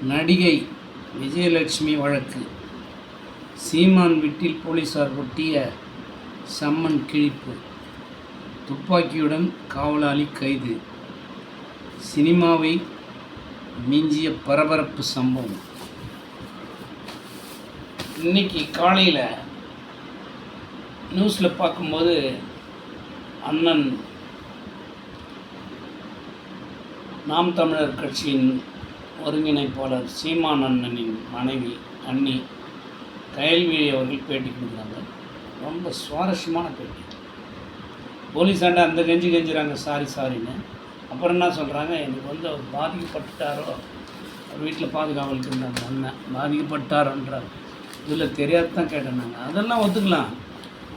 நடிகை விஜயலட்சுமி வழக்கு. சீமான் வீட்டில் போலீசார் ஒட்டிய சம்மன் கிழிப்பு. துப்பாக்கியுடன் காவலாளி கைது. சினிமாவை மிஞ்சிய பரபரப்பு சம்பவம். இன்னைக்கு காலையில் நியூஸில் பார்க்கும்போது அண்ணன் நாம் தமிழர் கட்சியின் ஒருங்கிணைப்பாளர் சீமான் அண்ணனின் மனைவி அண்ணி கயல்விழி அவர்கள் பேட்டி கொடுக்குறாங்க. ரொம்ப சுவாரஸ்யமான பேட்டி. போலீஸாண்ட அந்த கெஞ்சுறாங்க சாரின்னு. அப்புறம் என்ன சொல்கிறாங்க, எனக்கு அவர் பாதிக்கப்பட்டாரோ, அவர் வீட்டில் பாதுகாவலுக்கு இருந்தாங்க அண்ணன் பாதிக்கப்பட்டாரோன்றார். இதில் தெரியாது தான் கேட்டேன் நாங்கள். அதெல்லாம் ஒத்துக்கலாம்,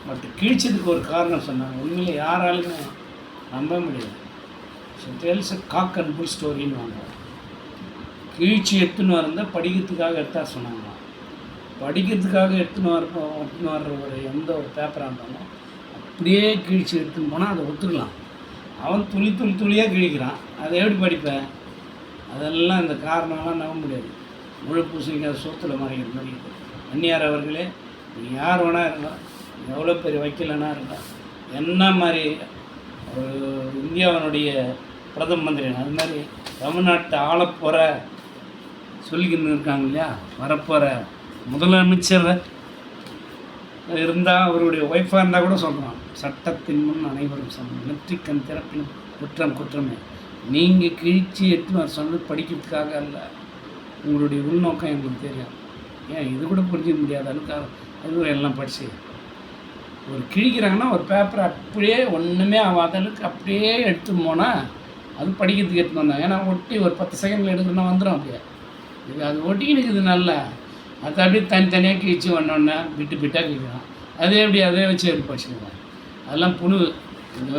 பட் கிழிச்சதுக்கு ஒரு காரணம் சொன்னாங்க. உண்மையில் யாராலுமே நம்ப முடியாது. ஸோ டெல்ஸ் காக் அண்ட் புல் ஸ்டோரின்னு வாங்க. கிழிச்சி எடுத்துன்னு இருந்தால் படிக்கிறதுக்காக எடுத்தா சொன்னாங்க. படிக்கிறதுக்காக எடுத்துன்னு வர்ற ஒரு எந்த ஒரு பேப்பராக இருந்தாலும் அப்படியே கிழிச்சி எடுத்துன்னு போனால் அதை ஒத்துக்கலாம். அவன் துளியாக கிழிக்கிறான், அதை எப்படி படிப்பேன்? அதெல்லாம் இந்த காரணம்லாம் நம்ப முடியாது. முழு பூசணிக்காய் சோத்தில் மறைக்கிற மாதிரி. அந்நியார் அவர்களே, நீங்கள் யார் வேணா இருந்தால், எவ்வளோ பெரிய வைக்கலனா இருந்தால், என்ன மாதிரி ஒரு இந்தியாவினுடைய பிரதம மந்திரி, அது மாதிரி தமிழ்நாட்டை ஆளப்போகிற சொல்லிக்கின்னு இருக்காங்க இல்லையா, வரப்போகிற முதலமைச்சர் இருந்தால், அவருடைய ஒய்ஃபாக இருந்தால் கூட சொல்கிறான், சட்டத்தின் முன் அனைவரும் சமம், நெற்றிக்கண் திறப்பினும் குற்றம் குற்றமே. நீங்கள் கிழிச்சி எடுத்து சொன்னது படிக்கிறதுக்காக அல்ல, உங்களுடைய உள்நோக்கம் எங்களுக்கு தெரியும். ஏன் இது கூட புரிஞ்சிக்க முடியாத அளவுக்கு அது எல்லாம் படிச்சு ஒரு கிழிக்கிறாங்கன்னா ஒரு பேப்பரை அப்படியே ஒன்றுமே ஆகாத அளவுக்கு அப்படியே எடுத்து போனால் அது படிக்கிறதுக்கு எடுத்துன்னு வந்தாங்க. ஏன்னா ஒட்டி ஒரு 10 செகண்டில் எடுக்கணும்னா வந்துடும். அப்படியே இது அது ஒட்டிக்கினுக்குது நல்லா, அது அப்படியே தனித்தனியாக கிழிச்சு வந்தோடனே பிட்டாக கிழிக்கிறான். அதே எப்படி அதே வச்சு எடுத்து படிச்சுருக்காங்க. அதெல்லாம் புழு.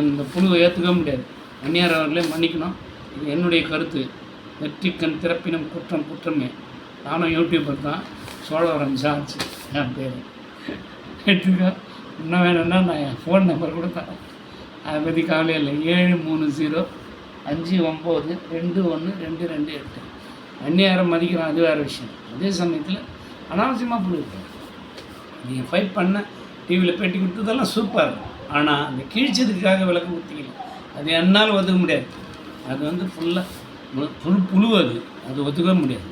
இந்த புழுவை ஏற்றுக்க முடியாது. அந்நியார் அவர்களே மன்னிக்கணும், இது என்னுடைய கருத்து. நெற்றிக்கண் திறப்பினும் குற்றம் குற்றமே. நானும் யூடியூபர் தான், சோழவரம் சார்ஜ் என் பேர். எடுத்துக்க. இன்னும் வேணும்னா நான் என் ஃபோன் நம்பர் கொடுத்தேன், அதை பற்றி கவலையே இல்லை. 73059212228. அந்நியாரம் மதிக்கிறான், அது வேறு விஷயம். அதே சமயத்தில் அனாவசியமாக புரியுது. நீங்கள் ஃபைட் பண்ண டிவியில் பேட்டி கொடுத்ததெல்லாம் சூப்பர், ஆனால் அந்த கிழிச்சதுக்காக விளக்கம் கொடுத்தீங்க, அது என்னால் ஒத்துக்க முடியாது. அது ஃபுல்லாக புழு அது ஒத்துக்க முடியாது.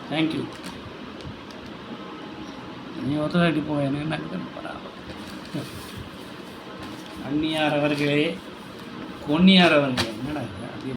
தேங்க்யூ. நீ ஒத்துக்காட்டி போய் என்ன பரவாயில்ல. அந்நியார் அவர்களே, கொன்னியார் அவர்களே, என்னடா